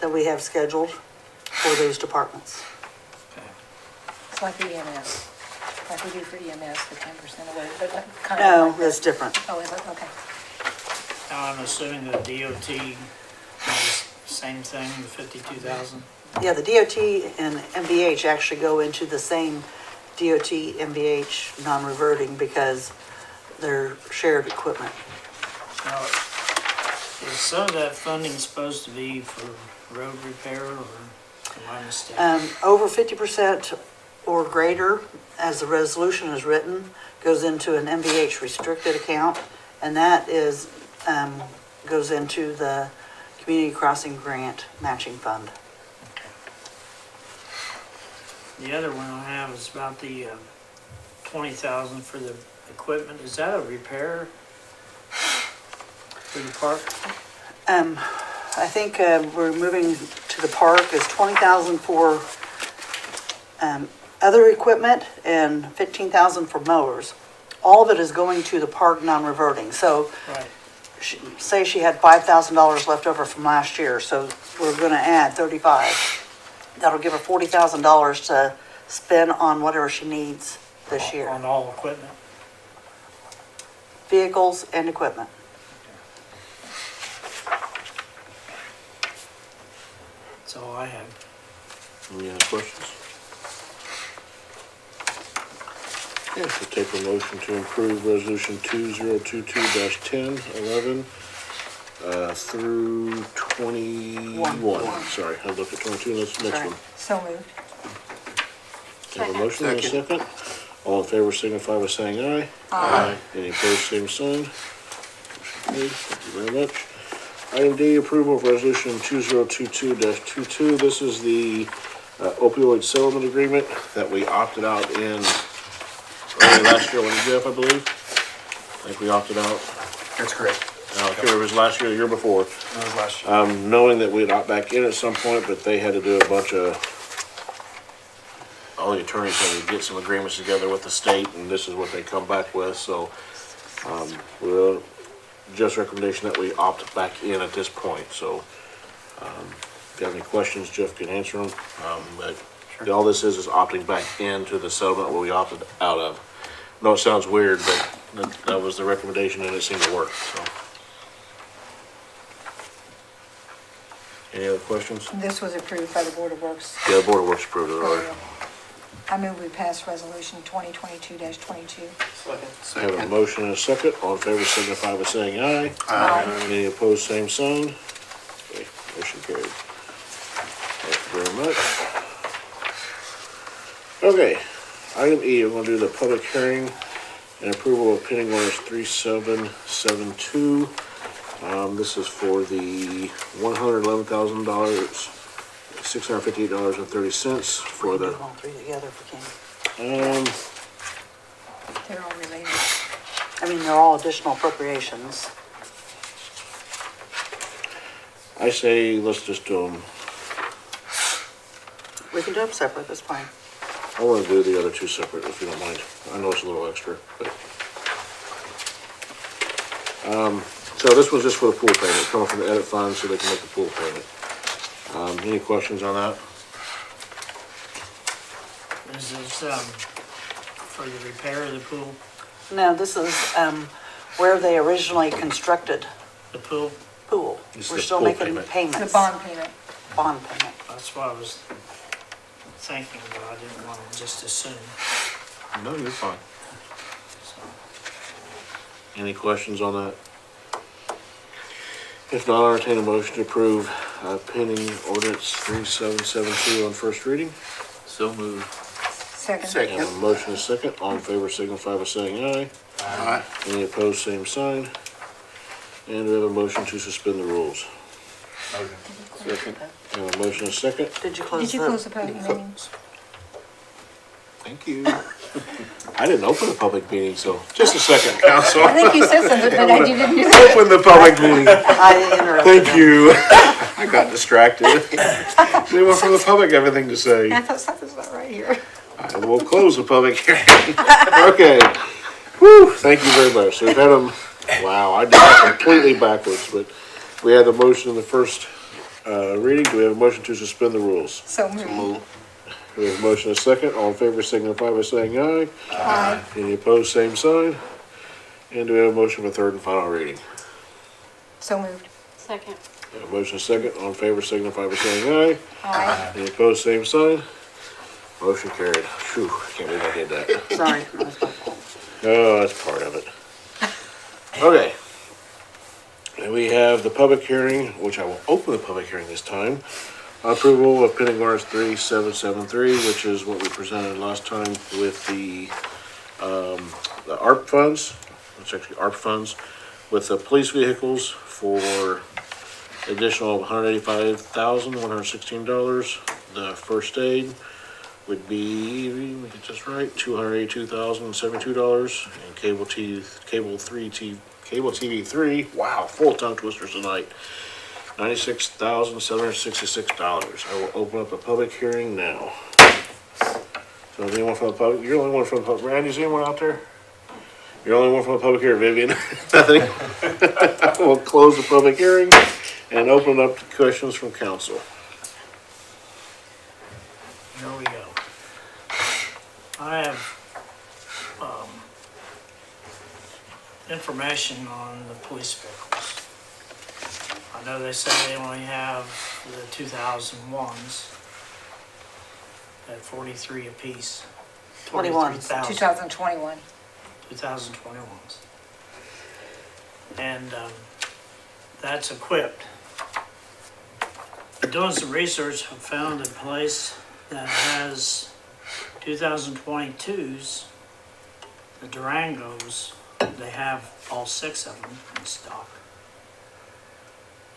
that we have scheduled for those departments. It's like the EMS, like we do for EMS, the 10% away, but like kind of No, like that's that. different. Oh, is it? Okay. Now, I'm assuming the DOT is the same thing, the 52,000? Yeah, the DOT and MVH actually go into the same DOT, MVH non-reverting because they're shared equipment. Now, is some of that funding supposed to be for road repair, or am I mistaken? Over 50% or greater, as the resolution is written, goes into an MVH restricted account, and that is, goes into the Community Crossing Grant Matching Fund. The other one I have is about the 20,000 for the equipment. Is that a repair for the park? I think we're moving to the park is 20,000 for other equipment and 15,000 for mowers. All of it is going to the park non-reverting. So Right. say she had $5,000 left over from last year, so we're going to add 35. That'll give her $40,000 to spend on whatever she needs this year. On all equipment? Vehicles and equipment. That's all I have. Any other questions? Yes, we'll take a motion to approve resolution 2022-1011 through 21. Sorry, I looked at 22, that's the next Sorry. one. So moved. Have a motion and a second. All in favor signify by saying aye. Aye. Any opposed, same sign. Motion carried. Thank you very much. Item D, approval of resolution 2022-22. This is the opioid settlement agreement that we opted out in early last year, when Jeff, I believe. I think we opted out. That's correct. I can't remember if it was last year or the year before. That was last year. Knowing that we'd opt back in at some point, but they had to do a bunch of, all the attorneys had to get some agreements together with the state, and this is what they come back with, so, we'll, just recommendation that we opt back in at this point, so, if you have any questions, Jeff can answer them, but all this is opting back into the settlement where we opted out of. I know it sounds weird, but that was the recommendation, and it seemed to work, so. Any other questions? This was approved by the Board of Works. Yeah, the Board of Works approved it already. I move we pass resolution 2022-22. I have a motion and a second. All in favor signify by saying aye. Aye. Any opposed, same sign. Okay, motion carried. Thank you very much. Okay, item E, we're gonna do the public hearing and approval of pending orders 3772. This is for the $111,000, $658.30 for We can the, do all three together if we can. They're all related. I mean, they're all additional appropriations. I say, let's just do them. We can do them separate, that's fine. I want to do the other two separate, if you don't mind. I know it's a little extra, but. So this was just for the pool payment, coming from the edit fund so they can make the pool payment. Any questions on that? Is this for the repair of the pool? No, this is where they originally constructed The pool? pool. This is We're the still pool making payment. payments. The bond payment. Bond payment. That's what I was thinking, but I didn't want to just assume. No, you're fine. So, Any questions on that? If not, I'll entertain a motion to approve pending ordinance 3772 on first reading. So moved. Second. I have a motion and a second. All in favor signify by saying aye. Aye. Any opposed, same sign. And we have a motion to suspend the rules. Second. I have a motion and a second. Did you close Did you close the public meeting? Thank you. I didn't open a public meeting, so just a second, council. I think you said something, but you didn't do that. Open the public meeting. I interrupted Thank them. you. I got distracted. Anyone from the public have anything to say? I thought something's not right here. I will close the public hearing. Okay. Whew, thank you very much. So we've had them, wow, I did that completely backwards, but we had the motion in the first reading. Do we have a motion to suspend the rules? So moved. We have a motion and a second. All in favor signify by saying aye. Aye. Any opposed, same sign. And do we have a motion for third and final reading? So moved. Second. We have a motion and a second. All in favor signify by saying aye. Aye. Any opposed, same sign. Motion carried. Phew, I can't believe I did that. Sorry, that was my fault. Oh, that's part of it. Okay. And we have the public hearing, which I will open the public hearing this time. Approval of pending ordinance 3773, which is what we presented last time with the ARP funds. It's actually ARP funds with the police vehicles for additional $185,116. The first aid would be, let me get this right, $282,072. And cable TV3, wow, full tongue twisters tonight. $96,766. I will open up a public hearing now. So is anyone from the public, you're the only one from the public, Randy, is anyone out there? You're the only one from the public here, Vivian. Nothing. We'll close the public hearing and open up to questions from council. Here we go. I have, information on the police vehicles. I know they say they only have the 2001s at 43 apiece. 21. 23,000. 2021. 2021s. And that's equipped. Doing some research, I found a place that has 2022s, the Durangos. They have all 6 of them in stock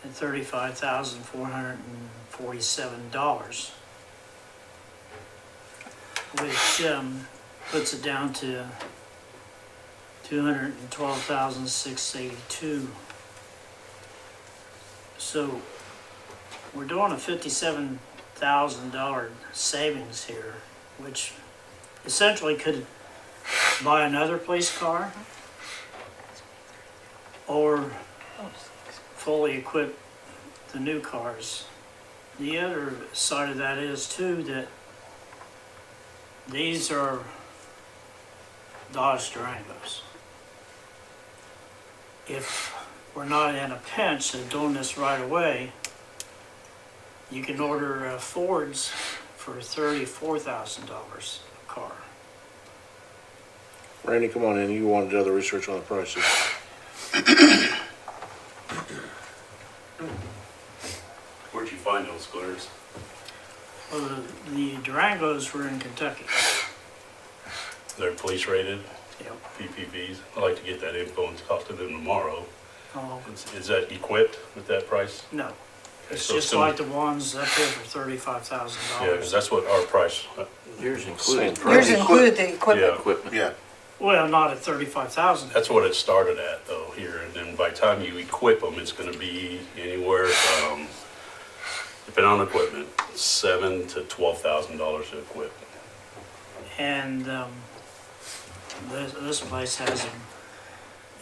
at $35,447, which puts it down to $212,682. So we're doing a $57,000 savings here, which essentially could buy another police car or fully equip the new cars. The other side of that is too that these are Dodge Durangos. If we're not in a pinch of doing this right away, you can order Fords for $34,000 a car. Randy, come on in. You wanted to do the research on the prices. Where'd you find those clears? Well, the Durangos were in Kentucky. They're police rated, Yep. PPVs. I'd like to get that info and talk to them tomorrow. Oh, Is that equipped at that price? no. It's So just some- like the ones up here for $35,000. Yeah, because that's what our price, Yours included. Yours included the yeah, equipment. Equipment. Yeah. Well, not at 35,000. that's what it started at though here. And then by the time you equip them, it's gonna be anywhere from, depending on equipment, $7,000 to $12,000 to equip. And this place has them.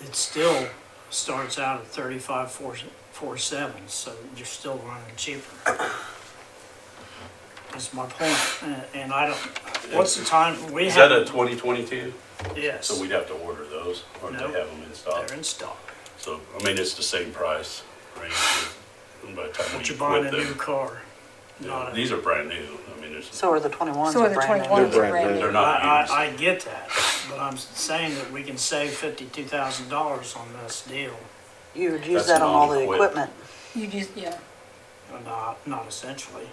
It still starts out at 35,447, so you're still running cheaper. That's my point. And I don't. What's the time we Is have? that a 2022? Yes. So we'd have to order those, or do No. they have them in stock? They're in stock. So, I mean, it's the same price range by the time we But you're buying a equip new them. car. Yeah, Not a, these are brand new. I mean, there's, So are the 21s. So are the brand new. 21s They're are brand brand new. they're not used. I get that, but I'm saying that we can save $52,000 on this deal. You would use That's that on all the non-equipped. equipment. You just, yeah. Not essentially,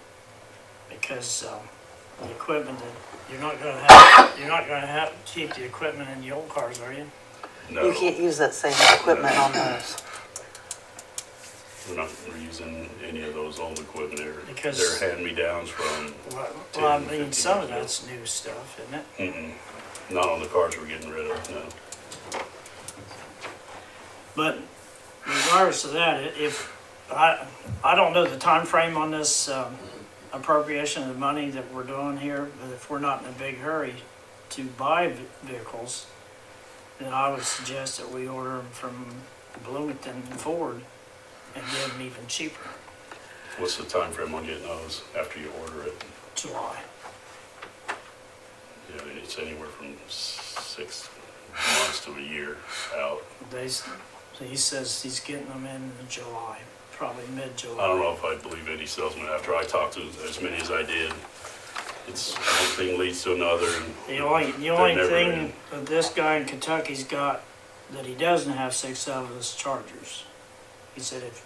because the equipment that you're not gonna have keep the equipment in the old cars, are you? no, You can't use that same equipment on those. we're not using any of those old equipment. Because- They're hand-me-downs from, Well, I 10, mean, 15 some of years that's new stuff, isn't it? not on the cars we're getting rid of, no. But regardless of that, if, I don't know the time frame on this appropriation of money that we're doing here, but if we're not in a big hurry to buy vehicles, then I would suggest that we order them from Bloomington and Ford and get them even cheaper. What's the time frame on getting those after you order it? July. You know, it's anywhere from 6 months to a year out. He says he's getting them in July, probably mid-July. I don't know if I believe any salesman after I talked to as many as I did. It's, one thing leads to another, and The only never thing in. that this guy in Kentucky's got that he doesn't have 6 of is Chargers. He said if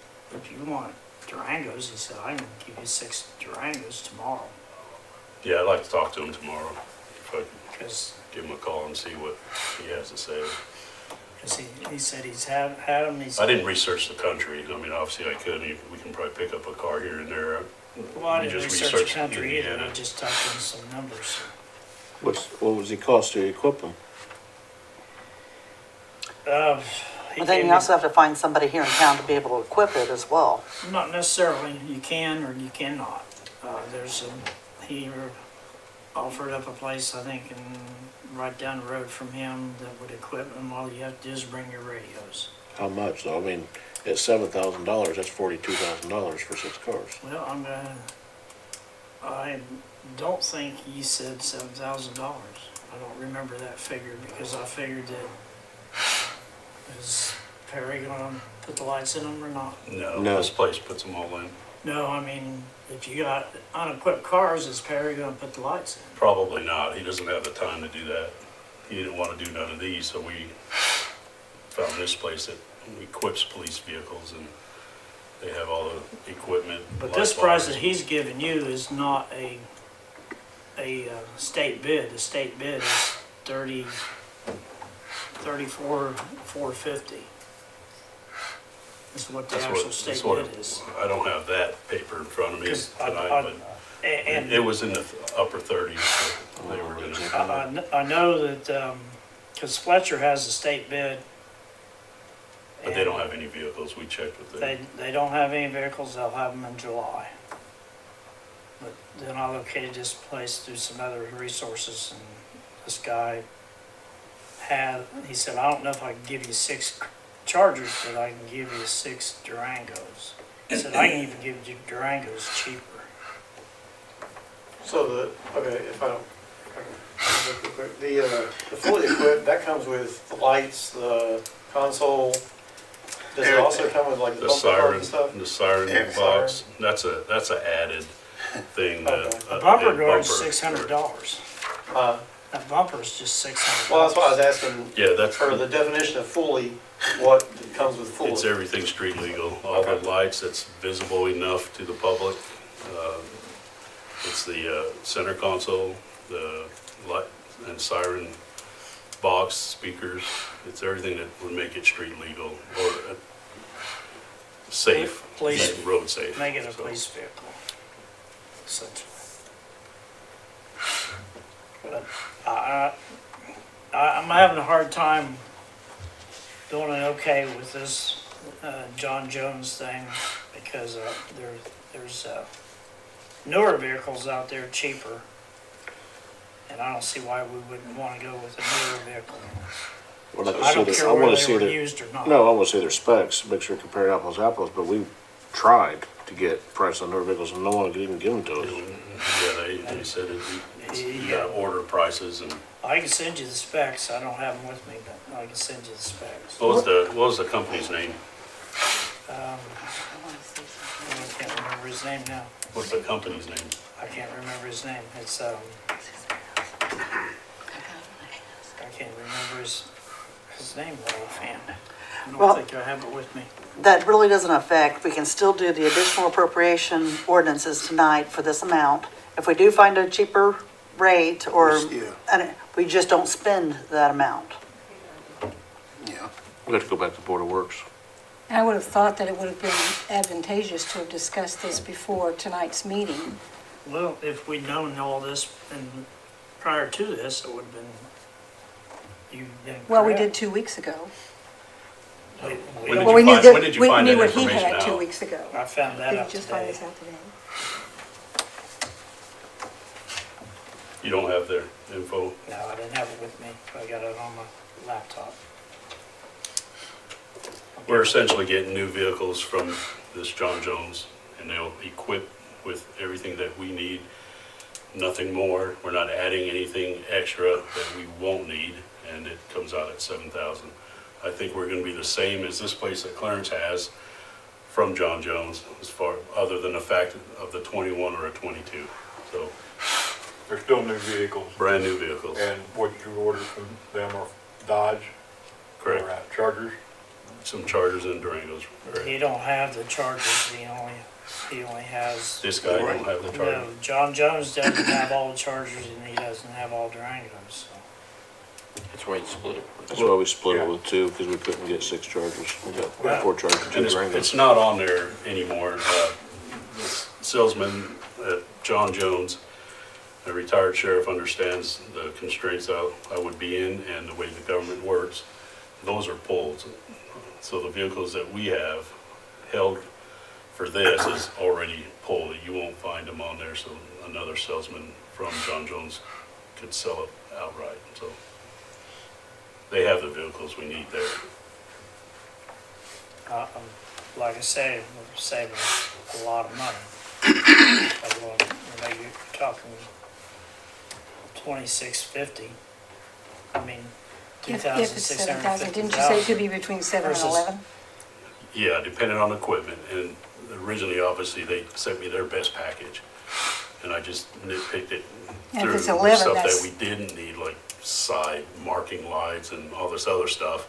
you want Durangos, he said I can give you 6 Durangos tomorrow. yeah, I'd like to talk to him tomorrow. If I could Because give him a call and see what he has to say. he said he's had them. I didn't research the country. I mean, obviously I could. We can probably pick up a car here and there. Well, I we didn't just research the researched country either. Indiana. I just typed in some numbers. What was the cost to equip them? He But then gave you me- also have to find somebody here in town to be able to equip it as well. Not necessarily. You can or you cannot. He offered up a place, I think, right down the road from him that would equip them. All you have to do is bring your radios. How much though? I mean, at $7,000, that's $42,000 for 6 cars. Well, I don't think he said $7,000. I don't remember that figure because I figured that, is Perry gonna put the lights in them or not? No, No. this place puts them all in. No, I mean, if you got unequipped cars, is Perry gonna put the lights in? Probably not. He doesn't have the time to do that. He didn't want to do none of these, so we found this place that equips police vehicles, and they have all the equipment. But light this price that bars. he's giving you is not a state bid. The state bid is 34,450. That's what the That's actual what- state that's what bid is. I don't have that paper in front of me 'Cause tonight, but And it was in the upper 30s. So they were gonna. I know that, because Fletcher has a state bid. But they don't have any vehicles. We checked with them. They don't have any vehicles, they'll have them in July. But then I located this place through some other resources, and this guy he said, I don't know if I can give you 6 Chargers, but I can give you 6 Durangos. He said, I can even give you Durangos cheaper. So if I don't, the fully equipped, that comes with the lights, the console. Does it also come with like the The bumper cars siren, and stuff? the siren Yeah, box, that's a added thing. Okay. The bumper a guard's bumper. $600. That bumper is just $600. Well, that's why I was asking, Yeah, that's, for the definition of fully, what comes with fully? it's everything street legal. All the Okay. lights that's visible enough to the public. It's the center console, the light and siren box, speakers. It's everything that would make it street legal or safe, Police. road safe. Make it a So, police vehicle, essentially. But I'm having a hard time doing an okay with this John Jones thing because there's newer vehicles out there cheaper. And I don't see why we wouldn't want to go with a newer vehicle. Well, like I don't this, care I whether wanna they see were their, used or not. no, I wanna see their specs, make sure compare apples to apples, but we tried to get price on newer vehicles and no one could even give them to us. Yeah, they said you Yeah. gotta order prices and I can send you the specs. I don't have them with me, but I can send you the specs. what was the company's name? I can't remember his name now. What's the company's name? I can't remember his name. It's, I can't remember his name right offhand. I Well- don't think I have it with me. That really doesn't affect, we can still do the additional appropriation ordinances tonight for this amount. If we do find a cheaper rate or, and we just don't spend that amount. We have to go back to Board of Works. I would have thought that it would have been advantageous to have discussed this before tonight's meeting. Well, if we'd known all this and prior to this, it would have been, you've been Well, we correct. did 2 weeks ago. We- When we did don't- Well, we you knew find- that, when did you we find knew that what he information had 2 out? weeks ago. I found that Did out you just find today. this out today? You don't have their info? No, I didn't have it with me. I got it on my laptop. We're essentially getting new vehicles from this John Jones, and they'll equip with everything that we need, nothing more. We're not adding anything extra that we won't need, and it comes out at 7,000. I think we're gonna be the same as this place that Clarence has from John Jones, as far, other than the fact of the 21 or a 22. So, They're still new vehicles, brand new vehicles, and what you ordered from them are Dodge, correct? or Chargers. Some Chargers and Durangos, He correct? don't have the Chargers, he only has, This guy don't have the no, Charger. John Jones doesn't have all the Chargers and he doesn't have all Durangos, so. That's why you split it. That's why we split it with two, because we couldn't get 6 Chargers. We got 4 Chargers, 2 And it's Durangos. not on there anymore. This salesman at John Jones, a retired sheriff, understands the constraints I would be in and the way the government works. Those are pulled. So the vehicles that we have held for this is already pulled. You won't find them on there, so another salesman from John Jones could sell it outright, so. They have the vehicles we need there. Like I say, we're saving a lot of money. You're talking 2,650. I mean, If it's 7,000, didn't you say it could be between 7 and Versus- 11? Yeah, depending on equipment, and originally, obviously, they sent me their best package, and I just nitpicked it And if through it's 11, stuff that's- that we didn't need, like side marking lights and all this other stuff,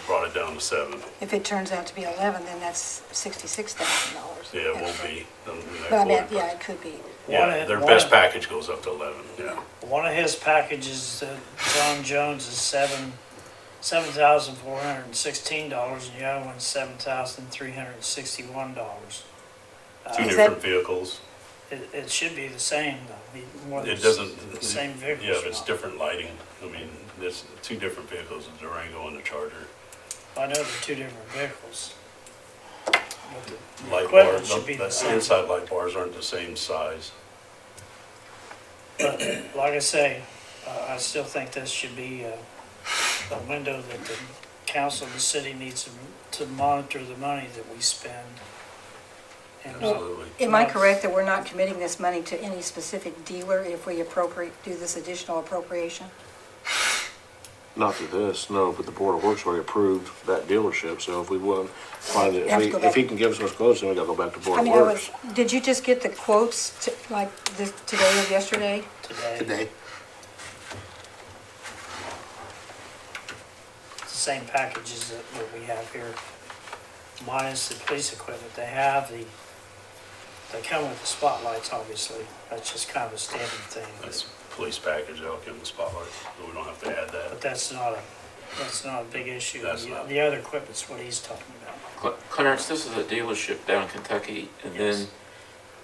brought it down to 7. If it turns out to be 11, then that's $66,000. Yeah, it won't be. But I meant, yeah, it could be. Yeah, their best package goes up to 11, yeah. One of his packages, John Jones, is $7,416, and the other one's $7,361. Two Is different that- vehicles. It should be the same, though. It doesn't. The same vehicles. Yeah, but it's different lighting. I mean, there's 2 different vehicles, the Durango and the Charger. I know they're 2 different vehicles. But the Light equipment bars, should be the the same. inside light bars aren't the same size. But like I say, I still think this should be a window that the council of the city needs to monitor the money that we spend. And Absolutely. Am I correct that we're not committing this money to any specific dealer if we do this additional appropriation? Not to this, no, but the Board of Works already approved that dealership, so if we want, find it, You have to go if he back. can give us those quotes, then we gotta go back to Board I of mean, Works. did you just get the quotes like this today or yesterday? today, it's the same packages that we have here, minus the police equipment. They come with the spotlights, obviously. That's just kind of a standard thing. That's police package, they'll give them the spotlights, so we don't have to add that. But that's not a big issue. That's not. The other equipment's what he's talking about. Clarence, this is a dealership down in Kentucky, and Yes. then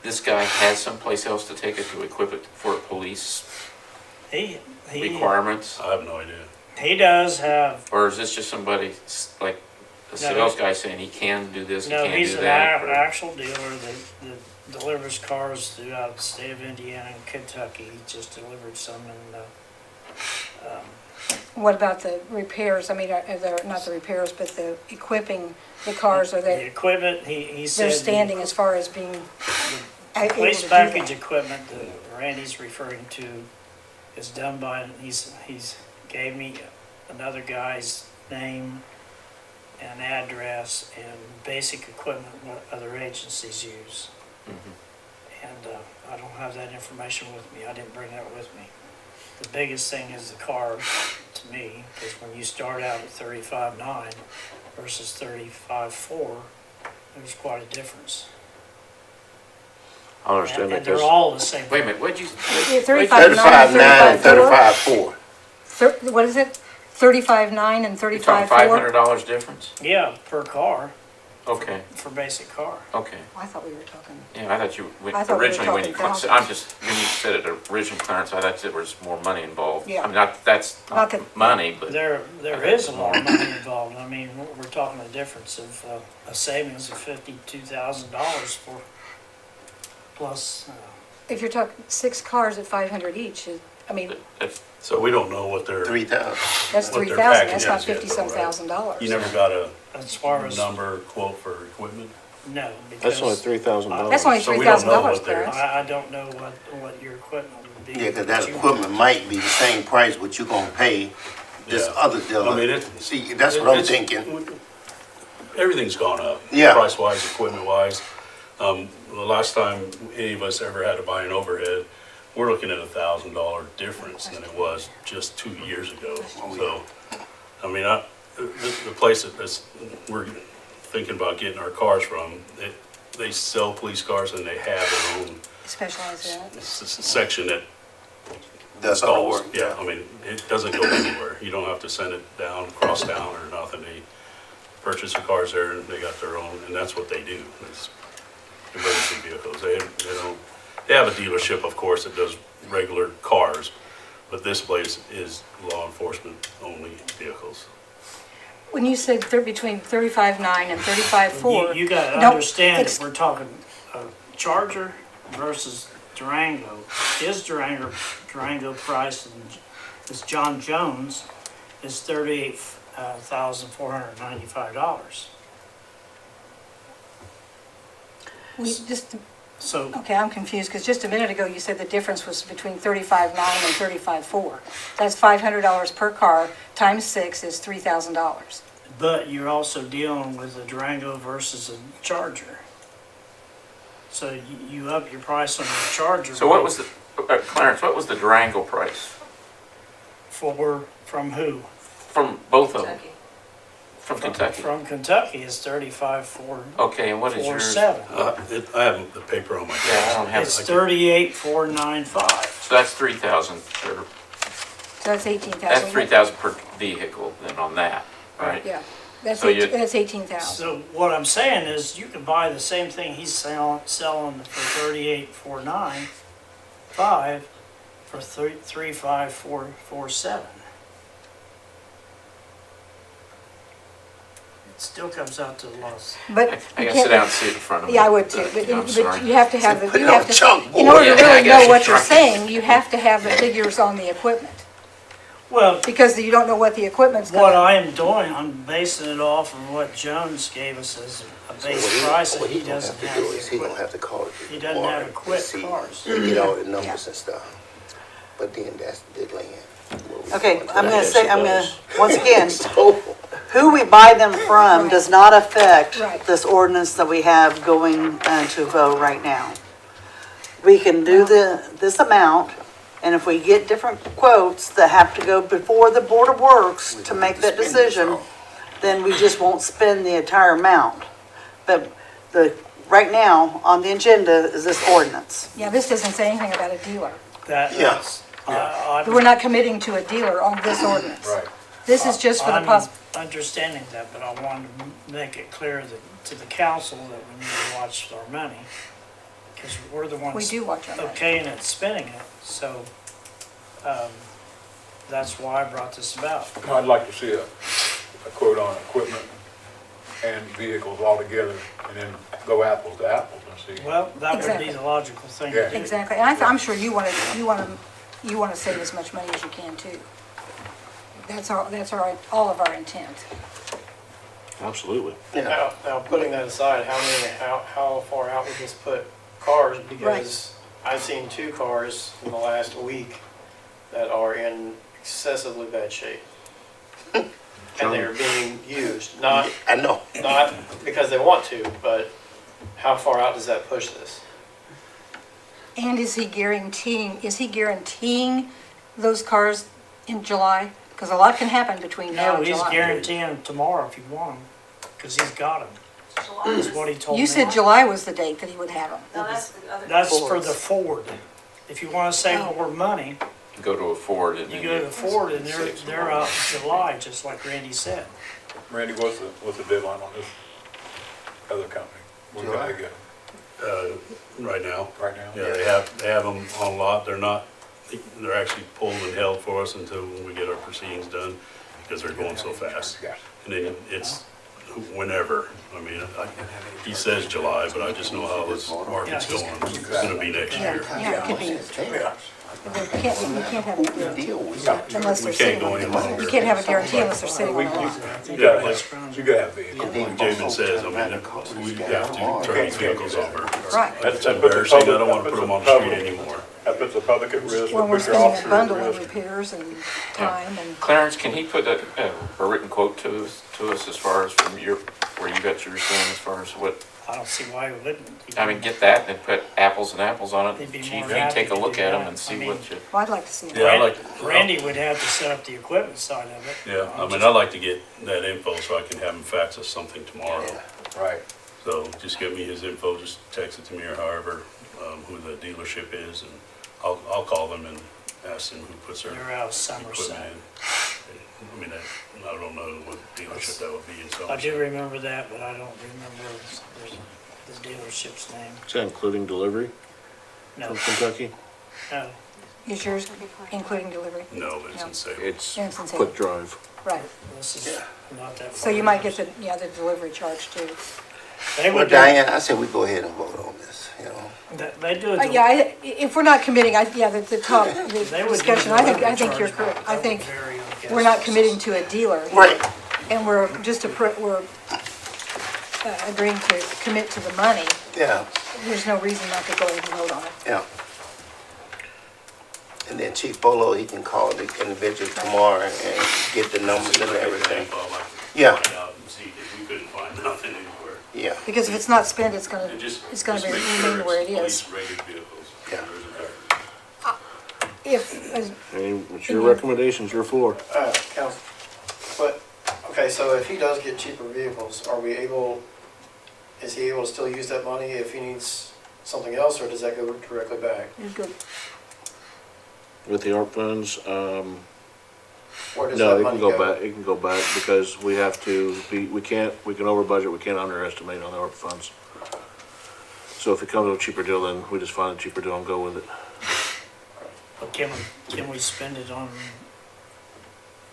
this guy has someplace else to take it to equip it for police He requirements? I have no idea. He does have, Or is this just somebody, like, a sales guy saying he can do this, he no, can't he's do an that? or- actual dealer that delivers cars throughout the state of Indiana and Kentucky. He just delivered some in, What about the repairs? I mean, are there, not the repairs, but the equipping the cars, are the they, equipment, he said. they're standing as far as being able to do Police that? package equipment that Randy's referring to is done by, he's gave me another guy's name and address and basic equipment what other agencies use. Mhm. And I don't have that information with me. I didn't bring that with me. The biggest thing is the car to me, because when you start out at 35.9 versus 35.4, there's quite a difference. I understand And that, they're because all the same. Wait a minute, what'd you? Yeah, 35.9 and 35.4? 35.4. What is it? 35.9 and You're talking 35.4? $500 difference? Yeah, per car, Okay, for basic car. okay. I thought we were talking, Yeah, I thought you, I thought we were originally, when you, talking I'm thousands. just, when you said it originally, Clarence, I thought there was more money involved. Yeah. I mean, that's Not not that- money, but. There is a lot of money involved. I mean, we're talking a difference of a savings of $52,000 for, plus, if you're talking 6 cars at 500 each, I mean, If- So we don't know what their, that's What their 3,000, that's package not is yet, though, $50-some right? thousand dollars. you never got a as far as, number quote for equipment? No, That's only because $3,000. That's only So we don't know $3,000, what they're- Clarence. I don't know what your equipment would be. Yeah, because that but you- equipment might be the same price what you gonna pay this Yeah. other I mean, dealer. it. See, that's what I'm it's- thinking. Everything's gone up. Yeah. Price-wise, equipment-wise. The last time any of us ever had to buy an overhead, we're looking at $1,000 difference than it was just 2 years ago. So, I mean, the place we're thinking about getting our cars from, they sell police cars and they have their own Specialize in it. section that That's all installs. work. Yeah, I mean, it doesn't go anywhere. You don't have to send it down, cross town or nothing. They purchase the cars there and they got their own, and that's what they do. It's emergency vehicles. They have a dealership, of course, that does regular cars, but this place is law enforcement only vehicles. When you said between 35.9 and 35.4. You gotta no, understand ex- that we're talking a Charger versus Durango. His Durango price, and this John Jones, is $38,495. So, Okay, I'm confused, because just a minute ago, you said the difference was between 35.9 and 35.4. That's $500 per car, times 6 is $3,000. but you're also dealing with a Durango versus a Charger. So you up your price on the Charger. So what was the, Clarence, what was the Durango price? From who? From both of them? From Kentucky? From Kentucky is 35,447. Okay, and what is yours? I have the paper on my Yeah, I don't have It's it. 38,495. So that's 3,000 per, So that's 18,000. that's 3,000 per vehicle then on that, right? Yeah, that's So you- that's 18,000. So what I'm saying is you can buy the same thing he's selling for 38,495 for 35,447. It still comes out to a loss. But I you gotta can't- sit down and see it in front of me. Yeah, I would too, but I'm but sorry. you have to have, Put you it on have to, chunk, in boy. order to Yeah, I really got know you. what you're saying, you have to have the figures on the equipment, Well, because you don't know what the equipment's what gonna. I am doing, I'm basing it off of what Jones gave us as a base price, and he doesn't have the He gonna equipment. have to call it. He doesn't have equipped cars. To get all the numbers Yeah. and stuff. But then that's the land. Okay, I'm gonna Yes, say, it I'm gonna, does. once again, So, who we buy them from does not affect Right. this ordinance that we have going to vote right now. We can do this amount, and if we get different quotes that have to go before the Board of Works to make that decision, then we just won't spend the entire amount. But right now, on the agenda is this ordinance. Yeah, this doesn't say anything about a dealer. That's, We're not committing to a dealer on this ordinance. Right. This is just for the I'm understanding that, but I wanted to make it clear to the council that we need to watch our money, because we're the ones. We do watch our money. okaying it, spending it, so, that's why I brought this about. I'd like to see a quote on equipment and vehicles all together and then go apples to apples and see. Well, that would be Exactly. the logical thing to Yeah. do. Exactly, and I'm sure you want to save as much money as you can too. That's all of our intent. Absolutely. Now, putting that aside, how far out would this put cars? Because I've seen 2 cars in the last week that are in excessively bad shape. And they're being used, not I know. because they want to, but how far out does that push this? And is he guaranteeing those cars in July? Because a lot can happen between now No, and he's July. guaranteeing them tomorrow if you want them, because he's got them. Is what he told me. You said July was the date that he would have them. That's for the Ford. If you want to save more money, Go to a Ford and you then go to Ford and save some they're money. out in July, just like Randy said. Randy, what's the deadline on this other company? When can they get them? Right now. Right now? Yeah, they have them on lot. They're actually pulled and held for us until we get our proceedings done because they're going so fast. Yeah. And then it's whenever. I mean, he says July, but I just know how this market's going. It's gonna be next year. Yeah, it could be. You can't have a guarantee Deal with unless they're We can't sitting go on any it. longer. You can't have a guarantee unless they're sitting on it. Yeah, like You gotta have vehicles. like David says, I mean, we have to turn these vehicles over. Right. It's embarrassing, I don't wanna put them on the street anymore. That puts the public at risk, When that we're puts your spending a officers bundle at on risk. repairs and time and, Clarence, can he put a written quote to us as far as from your, where you got yours done, as far as what, I don't see why we wouldn't. I mean, get that and put apples and apples on it. They'd be Chief, more you happy take a to look do at them that. and see I mean- what you, well, I'd like to see it. Yeah, I like- Randy would have to set up the equipment side of it. Yeah, I mean, I'd like to get that info so I can have him fax us something tomorrow. Right. So just give me his info, just text it to me or however, who the dealership is, and I'll call them and ask them who puts their They're out of equipment Somerset. in. I mean, I don't know what dealership that would be in I do Somerset. remember that, but I don't remember the dealership's name. Is that including delivery No, from Kentucky? no. Is yours including delivery? No, it's No. in Salem. It's Yeah, it's in quick Salem. drive. Right. This is not that far. So you might get the delivery charge too. They Well, would do, Diane, I say we go ahead and vote on this, you know. they do Yeah, it. if we're not committing, the talk, the They would do discussion, the I think delivery you're charge, correct. but I that think would vary on gas we're not prices. committing to a dealer. Right. And we're just, we're agreeing to commit to the money. Yeah, There's no reason not to go ahead and vote on it. yeah. And then Chief Bolo, he can call the individual tomorrow and get the numbers and everything. Yeah. Find out and see if we couldn't find nothing anywhere. Yeah, Because if it's not spent, it's gonna, And just it's gonna just be make sure remain where it it's is. police-rated vehicles. Yeah. There's a difference. If, Any, it's your recommendations, your floor. Council, but, okay, so if he does get cheaper vehicles, is he able to still use that money if he needs something else, or does that go directly back? you're good. With the ARP funds, Where does no, that it money can go back, it can go back because we have to be, we can over budget, we can't underestimate on the ARP funds. So if it comes to a cheaper deal, then we just find a cheaper deal and go with it. But can we spend it on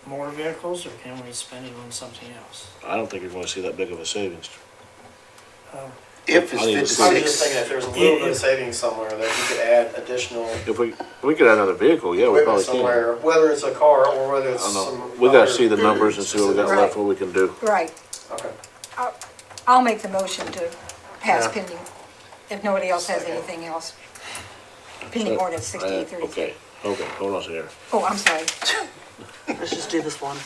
more vehicles, or can we spend it on something else? I don't think you're gonna see that big of a savings. if I need to it's see I was 56. just thinking if there's a little bit of savings somewhere that you could add additional If we could add another vehicle, yeah, we equipment probably can. somewhere, whether it's a car or whether I it's don't some. know, we gotta other- see the numbers and see what we got left, what we can do. Right. Okay. I'll make the motion to pass Yeah. pending, if nobody else has anything else. Pending ordinance 6833. Okay, hold on a second. Oh, I'm sorry. Let's just do this one.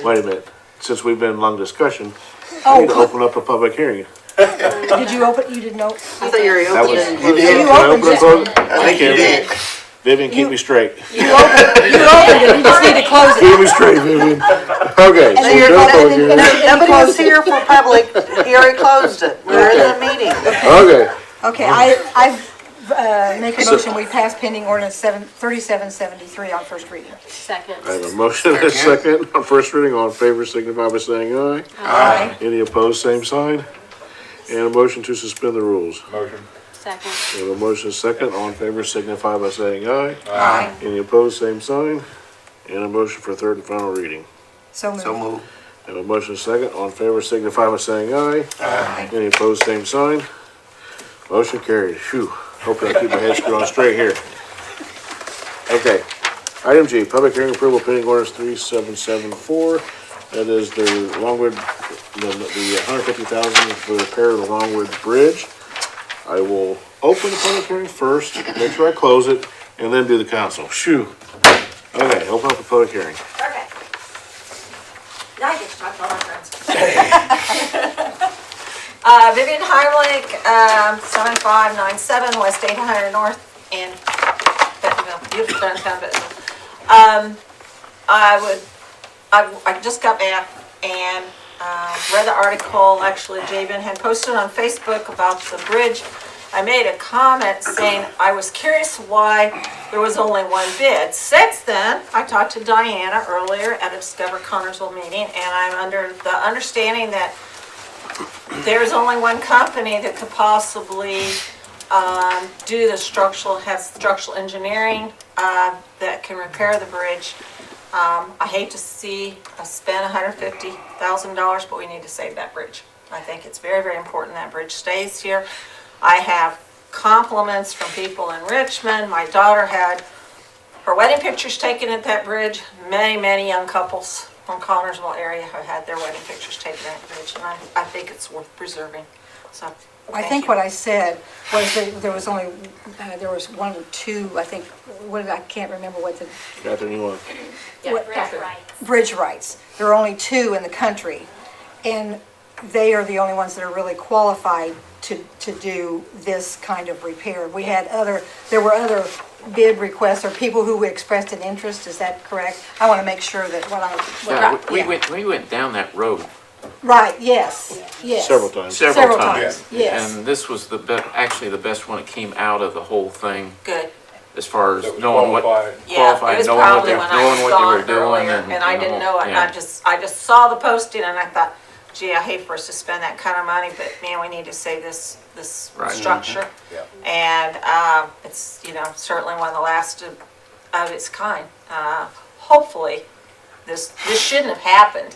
Wait a minute, since we've been in long discussion, we Oh, need to open up a public hearing. did you open, you didn't know? I thought you already That opened was- it. You did. You Can I opened open it. close it? I think Thank you you. did. Vivian, keep me straight. You opened it, you just need to close it. Keep me straight, Vivian. Okay, so then we're you're done gonna- public and hearing. then- Nobody was here for public, he already closed it, we're in the meeting. Okay, Okay, I make a motion, we pass pending ordinance 3773 on first reading. Second. I have a motion and a second on first reading. All in favor signify by saying aye. Aye. Any opposed, same sign. And a motion to suspend the rules. Motion. Second. We have a motion second. All in favor signify by saying aye. Aye. Any opposed, same sign. And a motion for third and final reading. So So moved. move. We have a motion second. All in favor signify by saying aye. Aye. Any opposed, same sign. Motion carried. Phew. Hoping I keep my head screwed on straight here. Okay. Item G, public hearing approval pending orders 3774. That is the Longwood, the $150,000 for the repair of the Longwood Bridge. I will open the public hearing first, make sure I close it, and then do the council. Shoo. Okay, open up the public hearing. Okay. Now I get to talk to all my friends. Vivian Heimlich, 7597 West 800 North in Bentonville, beautiful downtown Bentonville. I just got back and read the article, actually Jabin had posted on Facebook about the bridge. I made a comment saying I was curious why there was only one bid. Since then, I talked to Diana earlier at a Discover Connersville meeting, and I'm under the understanding that there's only one company that could possibly do the have structural engineering that can repair the bridge. I hate to see us spend $150,000, but we need to save that bridge. I think it's very, very important that bridge stays here. I have compliments from people in Richmond. My daughter had for wedding pictures taken at that bridge. Many young couples from Connersville area have had their wedding pictures taken at that bridge, and I think it's worth preserving, so. I thank think you. what I said was that there was only, there was one or two, I think, I can't remember what the Catherine, you want? what- Right. bridge rights. There are only two in the country, and they are the only ones that are really qualified to do this kind of repair. We had there were other bid requests or people who expressed an interest, is that correct? I want to make sure that Yeah, we yeah. we went down that road Right, yes, yes. Several times. several times. Yes. And this was actually the best one that came out of the whole thing, Good. as far as That was knowing what, qualified. Yeah, it qualified, was knowing what probably they, when I knowing was what they were gone doing. earlier, and I didn't know it, and yeah. I just saw the posting, and I thought, gee, I hate for us to spend that kind of money, but man, we need to save this Right. structure. Yeah. And it's, certainly one of the last of its kind. Hopefully, this shouldn't have happened.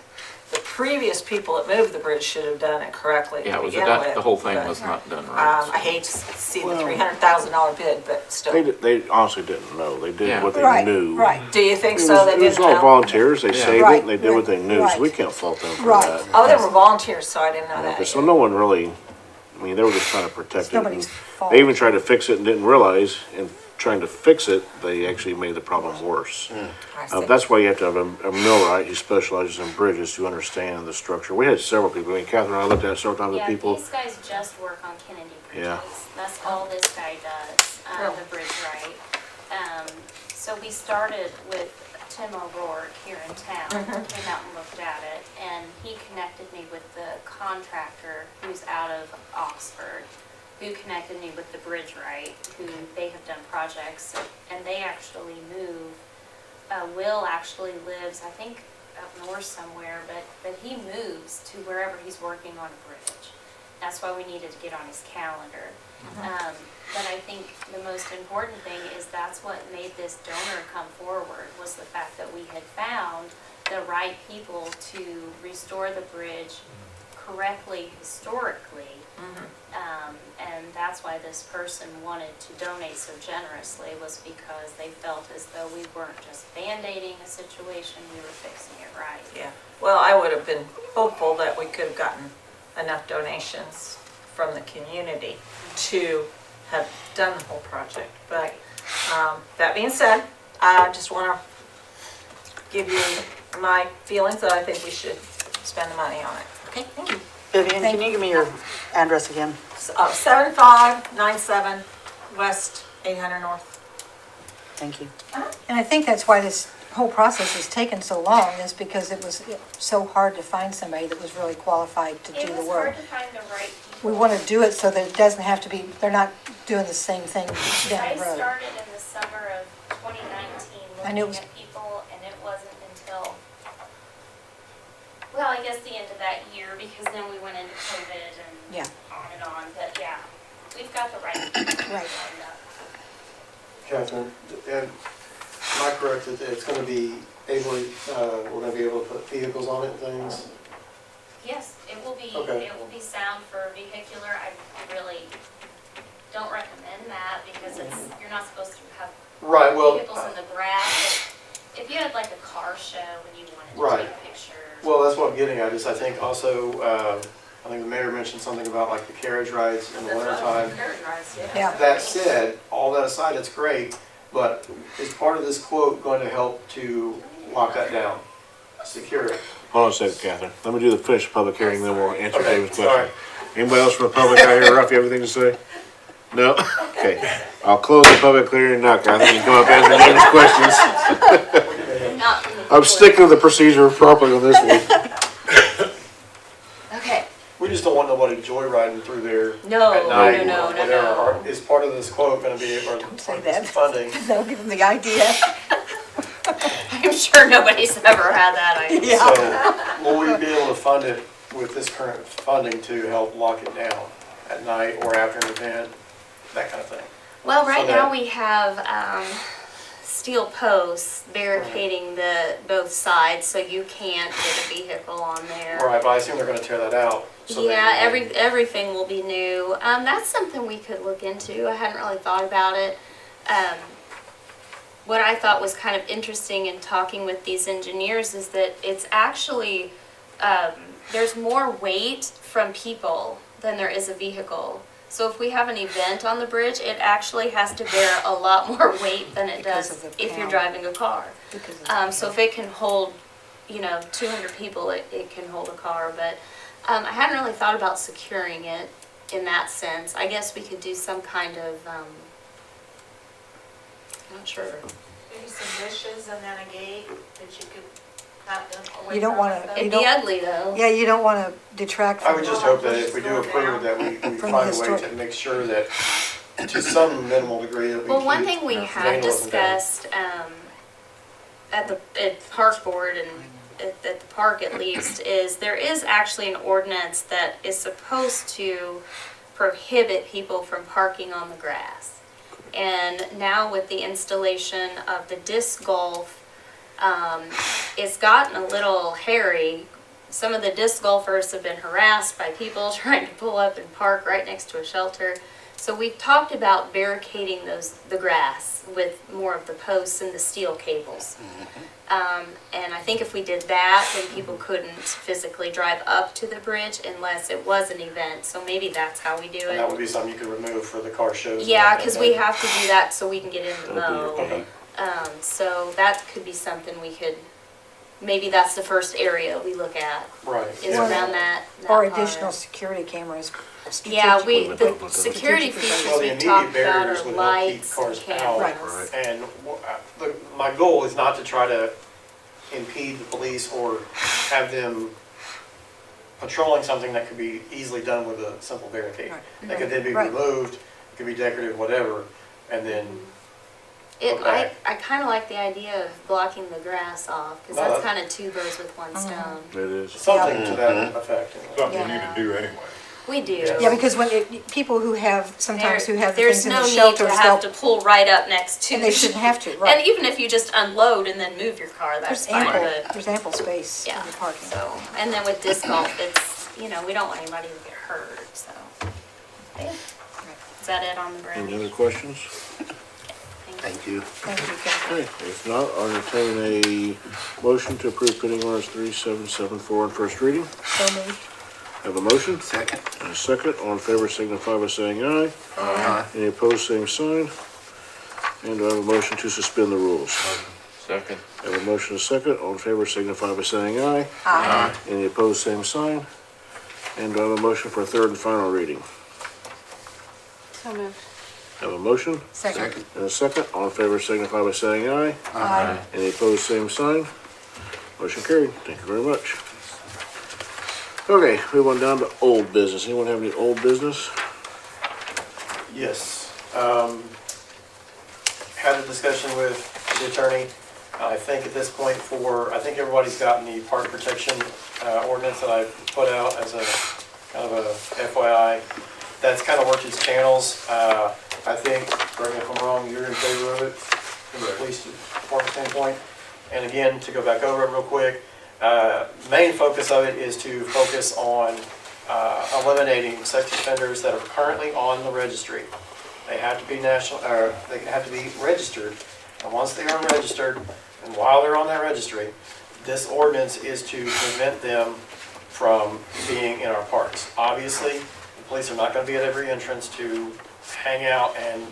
The previous people that moved the bridge should have done it correctly Yeah, to it was, begin with. the whole thing but, was not done right. I hate to see the Well- $300,000 bid, but still. They honestly didn't know. They did Yeah. what they Right, knew. right. Do you think It so? They was, it was didn't all know? volunteers. They saved Right, it and they did what they knew, right. so we can't fault them for Right. that. Oh, they were volunteers, so I didn't know that. So no one really, I mean, they were just trying to protect It's it. nobody's and fault. They even tried to fix it and didn't realize, in trying to fix it, they actually made the problem worse. I see. That's why you have to have a millwright who specializes in bridges to understand the structure. We had several people, I mean, Catherine and I looked at it several times with Yeah, people. these guys just work on Kennedy Yeah. bridges. That's all this guy does, Really? the bridge right. So we started with Tim O'Rourke here in town, came out and looked at it, and he connected me with the contractor who's out of Oxford, who connected me with the bridge right, who they have done projects, and they actually move. Will actually lives, I think, up north somewhere, but he moves to wherever he's working on a bridge. That's why we needed to get on his calendar. But I think the most important thing is that's what made this donor come forward, was the fact that we had found the right people to restore the bridge correctly historically. And that's why this person wanted to donate so generously, was because they felt as though we weren't just Band-Aiding a situation, we were fixing it right. Yeah, well, I would have been hopeful that we could have gotten enough donations from the community to have done the whole project. But that being said, I just want to give you my feelings that I think we should spend the money on it. Okay, thank you. Vivian, can you give me your address again? 7597 West 800 North. Thank you. And I think that's why this whole process has taken so long, is because it was so hard to find somebody that was really qualified to It do the was work. hard to find the right people. We want to do it so that it doesn't have to be, they're not doing the same thing down I the road. started in the summer of 2019 I knew it looking was- at people, and it wasn't until, well, I guess the end of that year, because then we went into COVID Yeah. and on, but yeah, we've got the right people Right. lined up. Catherine, and am I correct that it's gonna be able, we're gonna be able to put vehicles on it and things? Yes, it will be, Okay. it will be sound for vehicular. I really don't recommend that because you're not supposed to have Right, well, vehicles in the grass. But if you had like a car show and you wanted to Right. take pictures. well, that's what I'm getting at, is I think also, I think the mayor mentioned something about like the carriage rides in the wintertime. Yeah. That said, all that aside, it's great, but is part of this quote going to help to lock that down, secure it? Hold on a second, Catherine. Let me do the finished public hearing, then we'll answer Okay, David's all question. right. Anybody else from the public out here? Ralph, you have anything to say? No? Okay. I'll close the public hearing now, Catherine. You can come up and answer David's questions. Not from the I'm people. sticking to the procedure properly on this one. Okay. We just don't want nobody joyriding through there No, at no, night no, or no, whatever. no. Or is part of this quote gonna be, or Don't say part of this that. funding? That'll give them the idea. I'm sure nobody's ever had that idea. So will we be able to fund it with this current funding to help lock it down at night or after an event, that kind of thing? Well, right So now that- we have steel posts barricading the both sides, so you can't get a vehicle on there. Right, but I assume they're gonna tear that out. so they Yeah, can- everything will be new. That's something we could look into. I hadn't really thought about it. what I thought was kind of interesting in talking with these engineers is that it's actually, there's more weight from people than there is a vehicle. So if we have an event on the bridge, it actually has to bear a lot more weight than it Because does of the if you're pound. driving a car. Because of So if it can hold, 200 people, it can hold a car, but I hadn't really thought about securing it in that sense. I guess we could do some kind of, I'm not sure. Maybe some bushes and then a gate that you could have them away You don't from wanna- it, though. It'd don't- be ugly though. Yeah, you don't want to detract I from would it. just hope that if we do approve, that we From the find a way historic- to make sure that, to some minimal degree, that we Well, one keep thing we have vandalism down. discussed, at park board and at the park at least, is there is actually an ordinance that is supposed to prohibit people from parking on the grass. And now with the installation of the disc golf, it's gotten a little hairy. Some of the disc golfers have been harassed by people trying to pull up and park right next to a shelter. So we've talked about barricading the grass with more of the posts and the steel cables. And I think if we did that, then people couldn't physically drive up to the bridge unless it was an event. So maybe that's how we do And that it. would be something you could remove for the car shows. and Yeah, that kind because of we thing. have to do that so we can get in the That'll be your mow. Okay. So that could be something we could, maybe that's the first area we look at, Right. is yeah. around that Or part. additional security cameras. Yeah, we, Strategic. the security Strategic. features Well, the we immediate talked about barriers are would help keep lights, cars and out. cameras. And my goal is not to try to impede the police or have them patrolling something that could be easily done with a simple barricade. Right. That could then be Right. removed, it could be decorative, whatever, and then, I kind of like the idea of blocking the grass off, because No, that's that- kind of two birds with one stone. It is. something to that effect. anyway. Something you Yeah. need to do anyway. We do. Yeah. Yeah, because when people who have, sometimes who have the There's things in no the need shelters, to have to they'll, pull right up next to. and they shouldn't have to, And right? even if you just unload and then move your car, that's There's fine, ample, but, there's ample space in yeah, the parking. so, and then with disc golf, it's, we don't want anybody to get hurt, so. Yeah. Is that it on the Any bridge? other questions? Thank you. Thank you, Kathy. Okay, if not, I'll entertain a motion to approve pending orders 3774 on first reading. So moved. Have a motion? Second. And a second. All in favor signify by saying aye. Any opposed, same sign. And do I have a motion to suspend the rules? Second. Have a motion and a second. All in favor signify by saying aye. Aye. Any opposed, same sign. And do I have a motion for a third and final reading? So moved. Have a motion Second. and a second. All in favor signify by saying aye. Aye. Any opposed, same sign. Motion carried. Thank you very much. Okay, we went down to old business. Anyone have any old business? Yes. Had a discussion with the attorney. I think at this point I think everybody's gotten the park protection ordinance that I put out as a kind of a FYI. That's kind of worked its channels. I think, correct me if I'm wrong, you're in favor of it from the police department standpoint. And again, to go back over it real quick, main focus of it is to focus on eliminating sex offenders that are currently on the registry. They have to be they have to be registered, and once they are registered, and while they're on that registry, this ordinance is to prevent them from being in our parks. Obviously, the police are not gonna be at every entrance to hang out and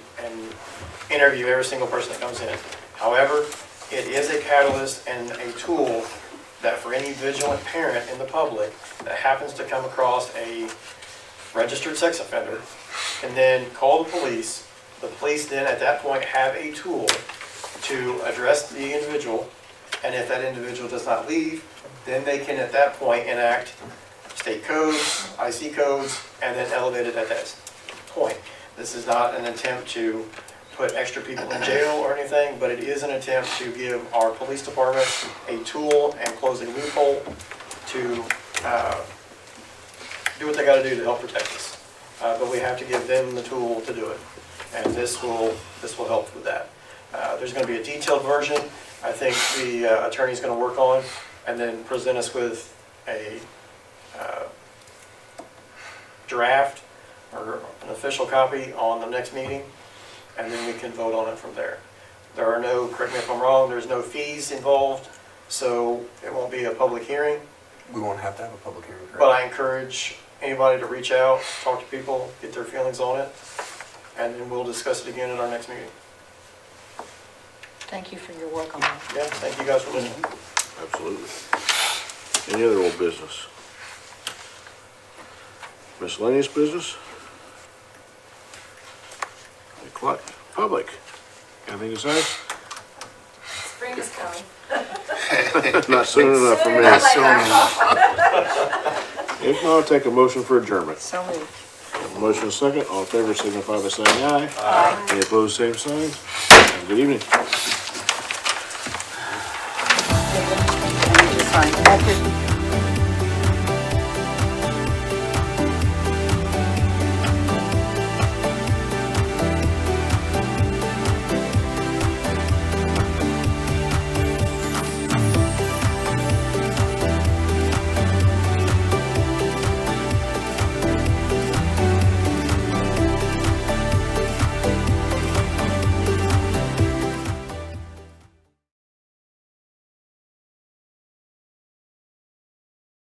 interview every single person that comes in. However, it is a catalyst and a tool that for any vigilant parent in the public that happens to come across a registered sex offender can then call the police. The police then at that point have a tool to address the individual, and if that individual does not leave, then they can at that point enact state codes, IC codes, and then elevate it at that point. This is not an attempt to put extra people in jail or anything, but it is an attempt to give our police department a tool and close a loophole to do what they gotta do to help protect us. But we have to give them the tool to do it, and this will help with that. There's gonna be a detailed version, I think the attorney's gonna work on, and then present us with a draft or an official copy on the next meeting, and then we can vote on it from there. There are no, correct me if I'm wrong, there's no fees involved, so it won't be a public hearing. We won't have to have a public hearing, correct? But I encourage anybody to reach out, talk to people, get their feelings on it, and then we'll discuss it again at our next meeting. Thank you for your work on that. Yeah, thank you guys for listening. Absolutely. Any other old business? Miscellaneous business? Public, anything to say? Spring is coming. Not soon enough for me. Sooner than later. If not, I'll take a motion for adjournment. So moved. Motion second, all in favor signify by saying aye. Aye. Any opposed, same sign. Have a good evening. Sign that.